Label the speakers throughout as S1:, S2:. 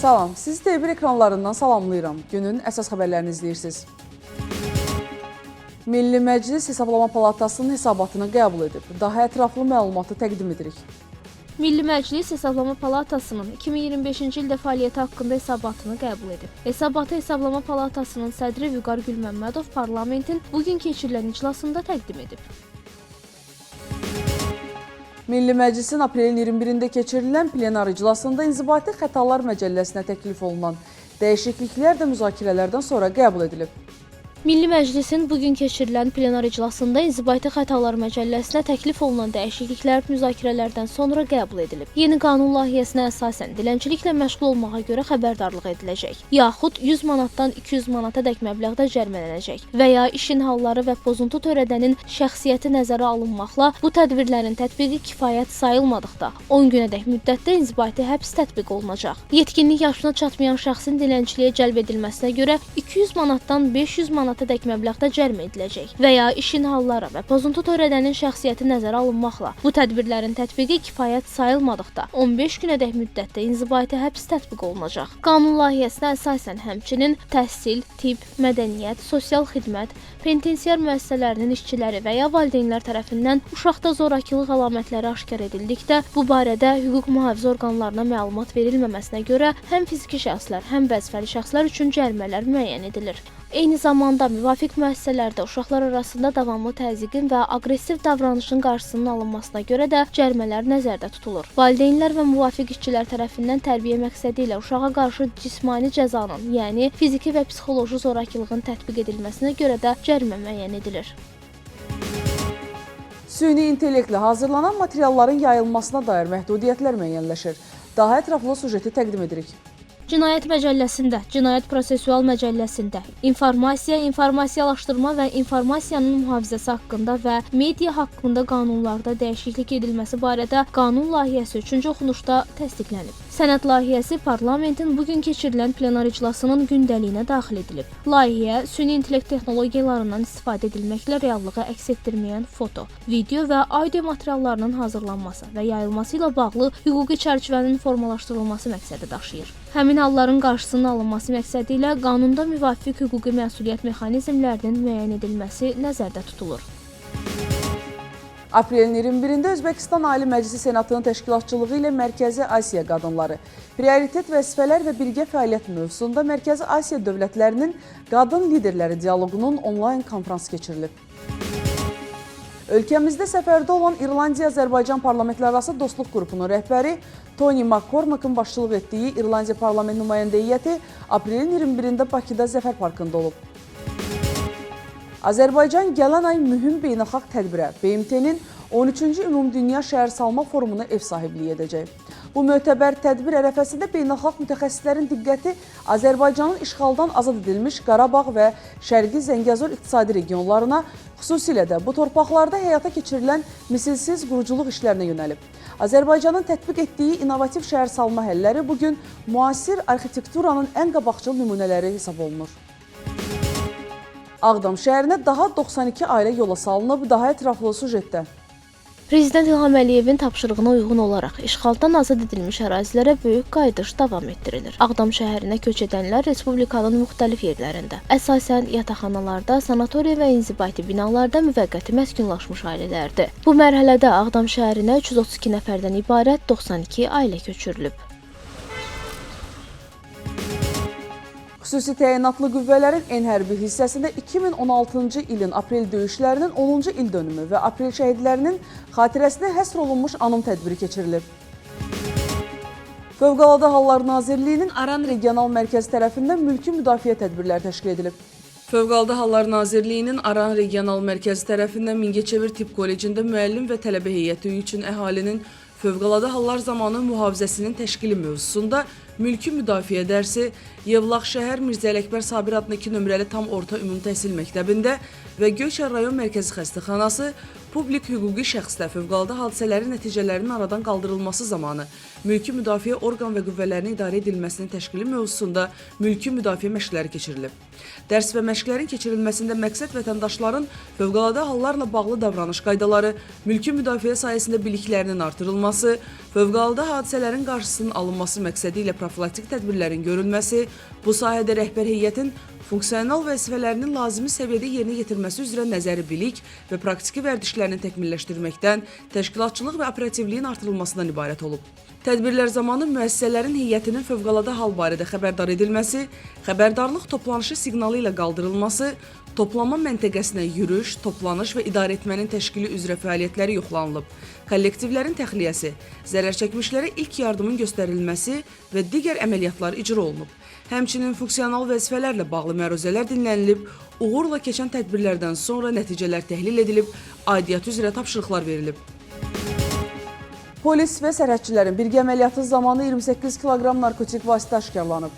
S1: Salam, sizi TV1 ekranlarından salamlayıram. Günün əsas xəbərlərini izləyirsiniz. Milli Məclis Hesablama Palatasının hesabatını qəbul edib. Daha ətraflı məlumatı təqdim edirik.
S2: Milli Məclis Hesablama Palatasının 2025-ci ildə fəaliyyəti haqqında hesabatını qəbul edib. Hesabatı Hesablama Palatasının sədri Vüqar Gülməmmədov parlamentin bugün keçirilən iclasında təqdim edib.
S1: Milli Məclisin aprelin 21-də keçirilən plenar iclasında İnzibati Xətalar Məcəlləsinə təklif olunan dəyişikliklər də müzakirələrdən sonra qəbul edilib.
S2: Milli Məclisin bugün keçirilən plenar iclasında İnzibati Xətalar Məcəlləsinə təklif olunan dəyişikliklər müzakirələrdən sonra qəbul edilib. Yeni qanun layihəsinə əsasən dilənçiliklə məşğul olmağa görə xəbərdarlıq ediləcək, yaxud 100 manatdan 200 manata dək məbləğdə cərimələnəcək və ya işin halları və pozuntu törədənin şəxsiyyəti nəzərə alınmaqla bu tədbirlərin tətbiqi kifayət sayılmadıqda 10 günədək müddətdə inzibati həbs tətbiq olunacaq. Yetkinlik yaşına çatmayan şəxsin dilənçiliyə cəlb edilməsinə görə 200 manatdan 500 manata dək məbləğdə cərimə ediləcək və ya işin halları və pozuntu törədənin şəxsiyyəti nəzərə alınmaqla bu tədbirlərin tətbiqi kifayət sayılmadıqda 15 günədək müddətdə inzibati həbs tətbiq olunacaq. Qanun layihəsinə əsasən həmçinin təhsil, tibb, mədəniyyət, sosial xidmət, penitensiar müəssisələrinin işçiləri və ya valideynlər tərəfindən uşaqda zorakılıq əlamətləri aşkar edildikdə bu barədə hüquq mühafizə orqanlarına məlumat verilməməsinə görə həm fiziki şəxslər, həm vəzifəli şəxslər üçün cərimələr müəyyən edilir. Eyni zamanda müvafiq müəssisələrdə uşaqlar arasında davamlı təzyiqin və aqressiv davranışın qarşısının alınmasına görə də cərimələr nəzərdə tutulur. Valideynlər və müvafiq işçilər tərəfindən tərbiyə məqsədi ilə uşağa qarşı cismani cəzanın, yəni fiziki və psixoloji zorakılığın tətbiq edilməsinə görə də cərimə müəyyən edilir.
S1: Süni intellektlə hazırlanan materialların yayılmasına dair məhdudiyyətlər müəyyənləşir. Daha ətraflı sujeti təqdim edirik.
S2: Cinayət Məcəlləsində, Cinayət Prosessual Məcəlləsində, informasiya, informasiyalaşdırma və informasiyanın mühafizəsi haqqında və media haqqında qanunlarda dəyişiklik edilməsi barədə qanun layihəsi 3-cü oxunuşda təsdiqlənib. Sənəd layihəsi parlamentin bugün keçirilən plenar iclasının gündəliyinə daxil edilib. Layihə süni intellekt texnologiyalarından istifadə edilməklə reallığı əks etdirməyən foto, video və audio materiallarının hazırlanması və yayılması ilə bağlı hüquqi çərçivənin formalaşdırılması məqsədi daşıyır. Həmin halların qarşısının alınması məqsədi ilə qanunda müvafiq hüquqi məsuliyyət mexanizmlərinin müəyyən edilməsi nəzərdə tutulur.
S1: Aprelin 21-də Özbəkistan Ali Məclisi Senatının təşkilatçılığı ilə Mərkəzi Asiya qadınları, prioritet vəzifələr və birgə fəaliyyət mövzusunda Mərkəzi Asiya dövlətlərinin qadın liderləri dialoqunun onlayn konfransı keçirilib. Ölkəmizdə səfərdə olan İrlandiya-Azərbaycan parlamentlərarası dostluq qrupunun rəhbəri Tony McCormack'ın başçılıq etdiyi İrlandiya parlament nümayəndə heyəti aprelin 21-də Bakıda Zəfər parkında olub. Azərbaycan gələn ay mühüm beynəlxalq tədbirə BMT-nin 13-cü Ümumdünya Şəhərsalma Forumuna ev sahibliyi edəcək. Bu mötəbər tədbir ərəfəsində beynəlxalq mütəxəssislərin diqqəti Azərbaycanın işğaldan azad edilmiş Qarabağ və Şərqi Zəngəzur iqtisadi regionlarına, xüsusilə də bu torpaqlarda həyata keçirilən misilsiz quruculuq işlərinə yönəlib. Azərbaycanın tətbiq etdiyi innovativ şəhərsalma həlləri bugün müasir arxitekturanın ən qabaqcıl nümunələri hesab olunur. Ağdam şəhərinə daha 92 ailə yola salınıb, daha ətraflı sujetdə.
S2: Prezident İlham Əliyevin tapşırığına uyğun olaraq işğaldan azad edilmiş ərazilərə böyük qayıdış davam etdirilir. Ağdam şəhərinə köç edənlər Respublikanın müxtəlif yerlərində, əsasən yataqxanalarda, sanatoriya və inzibati binalarda müvəqqəti məskunlaşmış ailələrdir. Bu mərhələdə Ağdam şəhərinə 332 nəfərdən ibarət 92 ailə köçürülüb.
S1: Xüsusi təyinatlı qüvvələrin ən hərbi hissəsində 2016-cı ilin aprel döyüşlərinin 10-cu il dönümü və aprel şəhidlərinin xatirəsinə həsr olunmuş anım tədbiri keçirilib. Fövqəladə Hallar Nazirliyinin Aran Regional Mərkəzi tərəfindən mülki müdafiə tədbirləri təşkil edilib. Fövqəladə Hallar Nazirliyinin Aran Regional Mərkəzi tərəfindən Mingəçevir Tibb Kollecində müəllim və tələbə heyəti üçün əhalinin fövqəladə hallar zamanı mühafizəsinin təşkili mövzusunda mülki müdafiə dərsi Yevlax şəhər Mirzə Ələkbər Sabir adlı 2 nömrəli tam orta ümumi təhsil məktəbində və Göyçay rayon mərkəzi xəstəxanası publik hüquqi şəxsdə fövqəladə hadisələrin nəticələrinin aradan qaldırılması zamanı mülki müdafiə orqan və qüvvələrinin idarə edilməsinin təşkili mövzusunda mülki müdafiə məşqləri keçirilib. Dərs və məşqlərin keçirilməsində məqsəd vətəndaşların fövqəladə hallarla bağlı davranış qaydaları, mülki müdafiə sayəsində biliklərinin artırılması, fövqəladə hadisələrin qarşısının alınması məqsədi ilə profilaktik tədbirlərin görülməsi, bu sahədə rəhbər heyətin funksional vəzifələrinin lazımi səviyyədə yerinə yetirməsi üzrə nəzəri bilik və praktiki vərdişlərini təkmilləşdirməkdən, təşkilatçılıq və operativliyin artırılmasından ibarət olub. Tədbirlər zamanı müəssisələrin heyətinin fövqəladə hal barədə xəbərdar edilməsi, xəbərdarlıq toplanışı siqnalı ilə qaldırılması, toplanma məntəqəsinə yürüş, toplanış və idarəetmənin təşkili üzrə fəaliyyətləri yoxlanılıb, kollektivlərin təxliyəsi, zərərçəkmişlərə ilk yardımın göstərilməsi və digər əməliyyatlar icra olunub. Həmçinin funksional vəzifələrlə bağlı məruzələr dinlənilib, uğurla keçən tədbirlərdən sonra nəticələr təhlil edilib, aidiyyatı üzrə tapşırıqlar verilib. Polis və sərhədçilərin birgə əməliyyatı zamanı 28 kiloqram narkotik vasitə aşkarlanıb.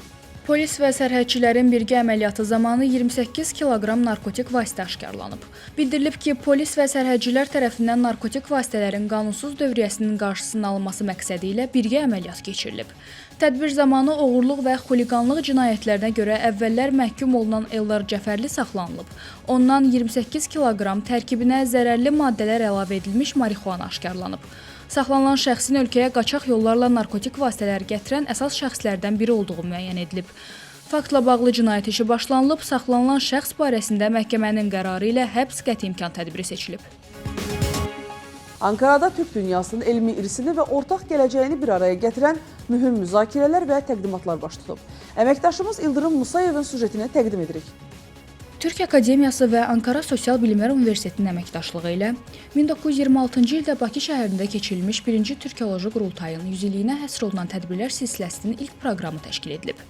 S3: Polis və sərhədçilərin birgə əməliyyatı zamanı 28 kiloqram narkotik vasitə aşkarlanıb. Bildirilib ki, polis və sərhədçilər tərəfindən narkotik vasitələrin qanunsuz dövriyyəsinin qarşısının alınması məqsədi ilə birgə əməliyyat keçirilib. Tədbir zamanı oğurluq və xuliqanlıq cinayətlərinə görə əvvəllər məhkum olunan Eldar Cəfərli saxlanılıb. Ondan 28 kiloqram tərkibinə zərərli maddələr əlavə edilmiş marixuana aşkarlanıb. Saxlanılan şəxsin ölkəyə qaçaq yollarla narkotik vasitələr gətirən əsas şəxslərdən biri olduğu müəyyən edilib. Faktla bağlı cinayət işi başlanılıb, saxlanılan şəxs barəsində məhkəmənin qərarı ilə həbs qəti imkan tədbiri seçilib.
S1: Ankarada Türk dünyasının elmi irsini və ortaq gələcəyini bir araya gətirən mühüm müzakirələr və təqdimatlar baş tutub. Əməkdaşımız İldırım Musayevin süjetini təqdim edirik.
S3: Türk Akademiyası və Ankara Sosial Bilimlər Universitetinin əməkdaşlığı ilə 1926-cı ildə Bakı şəhərində keçirilmiş 1-ci Türkoloji Qurultayın 100 illiyinə həsr olunan tədbirlər silsiləsinin ilk proqramı təşkil edilib.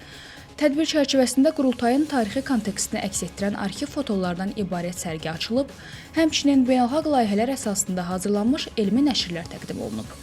S3: Tədbir çərçivəsində qurultayın tarixi kontekstini əks etdirən arxiv fotolardan ibarət sərgi açılıb, həmçinin beynəlxalq layihələr əsasında hazırlanmış elmi nəşrlər təqdim olunub.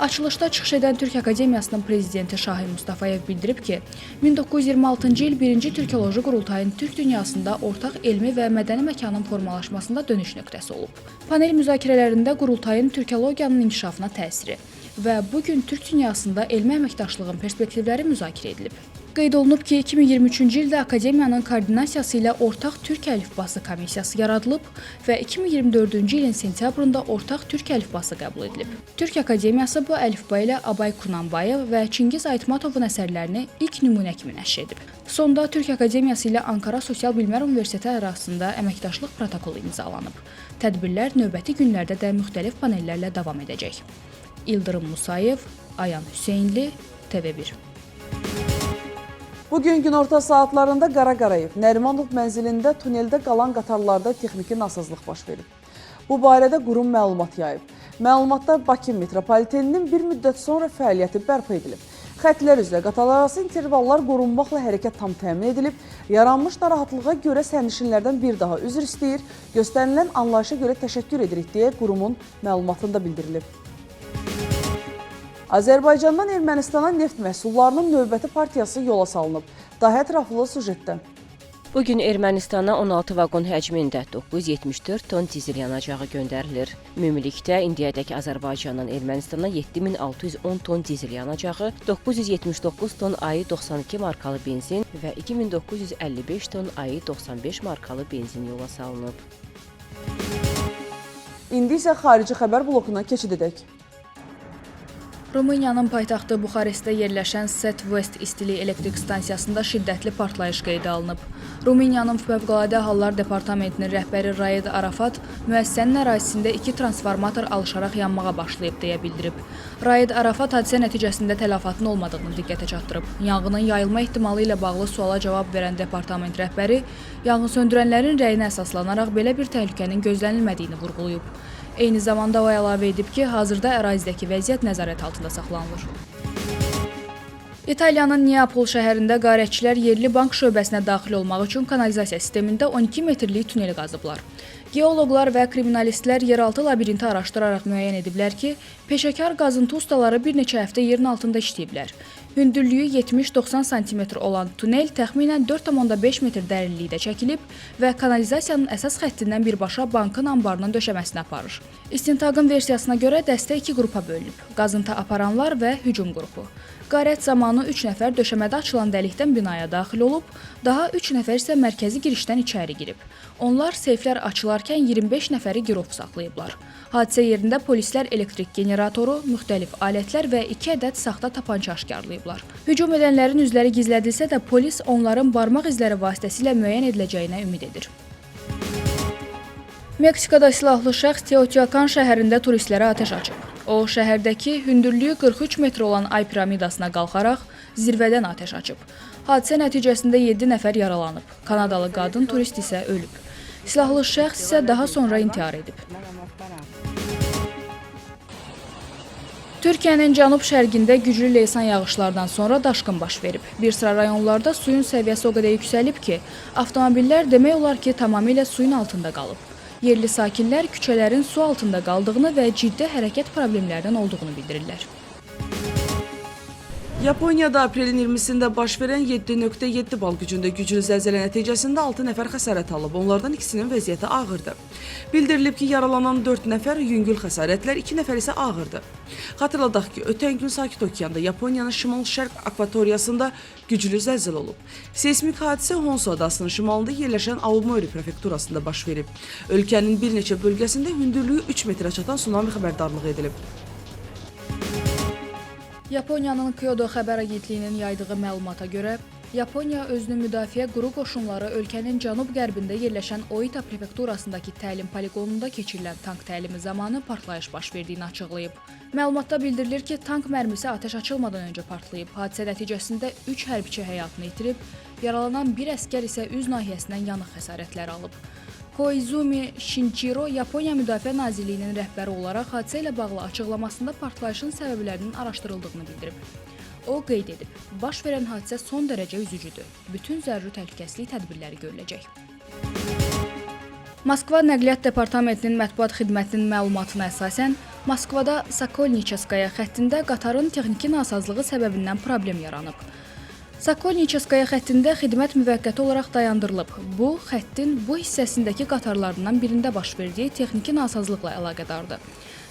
S3: Açılışda çıxış edən Türk Akademiyasının prezidenti Şahin Mustafayev bildirib ki, 1926-cı il 1-ci Türkoloji Qurultayın Türk dünyasında ortaq elmi və mədəni məkanın formalaşmasında dönüş nöqtəsi olub. Panel müzakirələrində qurultayın türkologiyanın inkişafına təsiri və bugün Türk dünyasında elmi əməkdaşlığın perspektivləri müzakirə edilib. Qeyd olunub ki, 2023-cü ildə Akademiyanın koordinasiyası ilə ortaq Türk əlifbası komissiyası yaradılıb və 2024-cü ilin sentyabrında ortaq Türk əlifbası qəbul edilib. Türk Akademiyası bu əlifba ilə Abay Kunanbayev və Çingiz Aytmatovun əsərlərini ilk nümunə kimi nəşr edib. Sonda Türk Akademiyası ilə Ankara Sosial Bilimlər Universiteti arasında əməkdaşlıq protokolu imzalanıb. Tədbirlər növbəti günlərdə də müxtəlif panellərlə davam edəcək. İldırım Musayev, Ayan Hüseynli, TV1.
S1: Bugün günorta saatlarında Qara Qarayev, Nərimanov mənzilində tuneldə qalan qatarlarda texniki nasazlıq baş verib. Bu barədə qurum məlumat yayıb. Məlumatda Bakı metropoliteninin bir müddət sonra fəaliyyəti bərpa edilib. Xəttlər üzrə qatarlararası intervallar qorunmaqla hərəkət tam təmin edilib, yaranmış narahatlığa görə sərnişinlərdən bir daha üzr istəyir, göstərilən anlayışa görə təşəkkür edirik deyə qurumun məlumatında bildirilib. Azərbaycandan Ermənistana neft məhsullarının növbəti partiyası yola salınıb. Daha ətraflı sujetdə.
S4: Bugün Ermənistana 16 vaqon həcmində 974 ton dizel yanacağı göndərilir. Ümumilikdə indiyədək Azərbaycandan Ermənistana 7610 ton dizel yanacağı, 979 ton AI-92 markalı benzin və 2955 ton AI-95 markalı benzin yola salınıb.
S1: İndi isə xarici xəbər blokuna keçid edək.
S3: Rumıniyanın paytaxtı Buxarestdə yerləşən Set West istili elektrik stansiyasında şiddətli partlayış qeydə alınıb. Rumıniyanın Fövqəladə Hallar Departamentinin rəhbəri Raed Arafat müəssisənin ərazisində 2 transformator alışaraq yanmağa başlayıb deyə bildirib. Raed Arafat hadisə nəticəsində tələfatın olmadığını diqqətə çatdırıb. Yanğının yayılma ehtimalı ilə bağlı suala cavab verən departament rəhbəri yanğınsöndürənlərin rəyinə əsaslanaraq belə bir təhlükənin gözlənilmədiyini vurğulayıb. Eyni zamanda o əlavə edib ki, hazırda ərazidəki vəziyyət nəzarət altında saxlanılır. İtaliyanın Neapol şəhərində qarətçilər yerli bank şöbəsinə daxil olmaq üçün kanalizasiya sistemində 12 metrlik tunel qazıblar. Geoloqlar və kriminalistlər yeraltı labirinti araşdıraraq müəyyən ediblər ki, peşəkar qazıntı ustaları bir neçə həftə yerin altında işləyiblər. Hündürlüyü 70-90 sm olan tunel təxminən 4,5 metr dərinlikdə çəkilib və kanalizasiyanın əsas xəttindən birbaşa bankın anbarının döşəməsinə aparır. İstintaqın versiyasına görə dəstə 2 qrupa bölünüb: qazıntı aparanlar və hücum qrupu. Qarət zamanı 3 nəfər döşəmədə açılan dəlikdən binaya daxil olub, daha 3 nəfər isə mərkəzi girişdən içəri girib. Onlar seyflər açılarkən 25 nəfəri girov saxlayıblar. Hadisə yerində polislər elektrik generatoru, müxtəlif alətlər və 2 ədəd saxta tapança aşkarlayıb. saxlayıblar. Hücum edənlərin üzləri gizlədilsə də polis onların barmaq izləri vasitəsilə müəyyən ediləcəyinə ümid edir. Meksikada silahlı şəxs Teotihuacan şəhərində turistlərə atəş açıb. O, şəhərdəki hündürlüyü 43 metr olan Ay piramidasına qalxaraq zirvədən atəş açıb. Hadisə nəticəsində 7 nəfər yaralanıb. Kanadalı qadın turist isə ölüb. Silahlı şəxs isə daha sonra intihar edib. Türkiyənin cənub-şərqində güclü leysan yağışlardan sonra daşqın baş verib. Bir sıra rayonlarda suyun səviyyəsi o qədər yüksəlib ki, avtomobillər demək olar ki, tamamilə suyun altında qalıb. Yerli sakinlər küçələrin su altında qaldığını və ciddi hərəkət problemlərinin olduğunu bildirirlər.
S1: Yaponiyada aprelin 20-sində baş verən 7.7 bal gücündə güclü zəlzələ nəticəsində 6 nəfər xəsarət alıb, onlardan ikisinin vəziyyəti ağırdır. Bildirilib ki, yaralanan 4 nəfər yüngül xəsarətlər, 2 nəfər isə ağırdır. Xatırladaq ki, ötən gün Sakit Okeanda Yaponiyanın şimal-şərq akvatoriyasında güclü zəlzələ olub. Seismik hadisə Honsu adasının şimalında yerləşən Aomori prefekturasında baş verib. Ölkənin bir neçə bölgəsində hündürlüyü 3 metrə çatan tsunami xəbərdarlığı edilib.
S3: Yaponiyanın Kyoto xəbər agentliyinin yaydığı məlumata görə, Yaponiya özünü müdafiə quru qoşunları ölkənin cənub-qərbində yerləşən Oita prefekturasındakı təlim poligonunda keçirilən tank təlimi zamanı partlayış baş verdiyini açıqlayıb. Məlumatda bildirilir ki, tank mərmisi atəş açılmadan öncə partlayıb. Hadisə nəticəsində 3 hərbiçi həyatını itirib, yaralanan bir əsgər isə üz nahiyəsindən yanıq xəsarətləri alıb. Koizumi Shinjiro Yaponiya Müdafiə Nazirliyinin rəhbəri olaraq hadisə ilə bağlı açıqlamasında partlayışın səbəblərinin araşdırıldığını bildirib. O qeyd edib, baş verən hadisə son dərəcə üzücüdür. Bütün zəruri təhlükəsizlik tədbirləri görüləcək. Moskva Nəqliyyat Departamentinin mətbuat xidmətinin məlumatına əsasən, Moskvada Sokolniçeskaya xəttində qatarın texniki nasazlığı səbəbindən problem yaranıb. Sokolniçeskaya xəttində xidmət müvəqqəti olaraq dayandırılıb. Bu, xəttin bu hissəsindəki qatarlarından birində baş verdiyi texniki nasazlıqla əlaqədardır.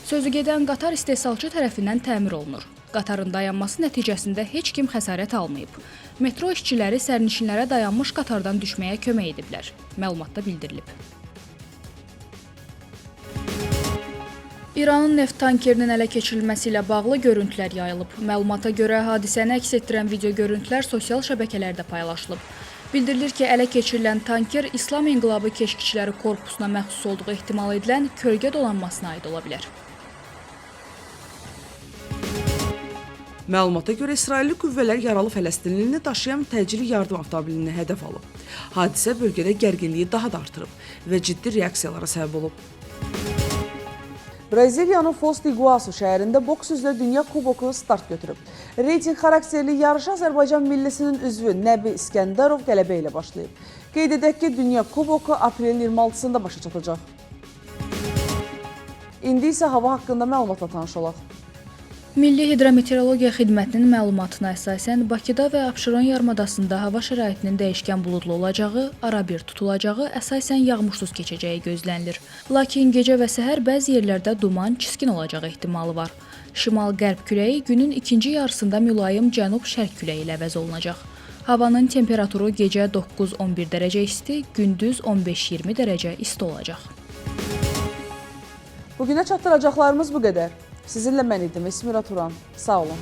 S3: Sözügedən qatar istehsalçı tərəfindən təmir olunur. Qatarın dayanması nəticəsində heç kim xəsarət almayıb. Metro işçiləri sərnişinlərə dayanmış qatardan düşməyə kömək ediblər. Məlumatda bildirilib. İranın neft tankerinin ələ keçirilməsi ilə bağlı görüntülər yayılıb. Məlumata görə hadisəni əks etdirən video görüntülər sosial şəbəkələrdə paylaşılıb. Bildirilir ki, ələ keçirilən tanker İslam İnqilabı Keşikçiləri Korpusuna məxsus olduğu ehtimal edilən kölgə dolanmasına aid ola bilər.
S1: Məlumata görə İsrailli qüvvələr yaralı Fələstinlini daşıyan təcili yardım avtomobilini hədəf alıb. Hadisə bölgədə gərginliyi daha da artırıb və ciddi reaksiyalara səbəb olub. Braziliyanın Foz do Iguaçu şəhərində boks üzrə Dünya Kuboku start götürüb. Reyting xarakterli yarışa Azərbaycan millisinin üzvü Nəbi İskəndərov qələbə ilə başlayıb. Qeyd edək ki, Dünya Kuboku aprelin 26-sında başa çatacaq. İndi isə hava haqqında məlumatla tanış olaq.
S3: Milli Hidrometeorologiya Xidmətinin məlumatına əsasən Bakıda və Abşeron yarımadasında hava şəraitinin dəyişkən buludlu olacağı, arabir tutulacağı, əsasən yağmursuz keçəcəyi gözlənilir. Lakin gecə və səhər bəzi yerlərdə duman, çiskin olacağı ehtimalı var. Şimal-qərb küləyi günün ikinci yarısında mülayim cənub-şərq küləyi ilə əvəz olunacaq. Havanın temperaturu gecə 9-11 dərəcə isti, gündüz 15-20 dərəcə isti olacaq.
S1: Bugünə çatdıracaqlarımız bu qədər. Sizinlə mən idim, Esmira Turan. Sağ olun.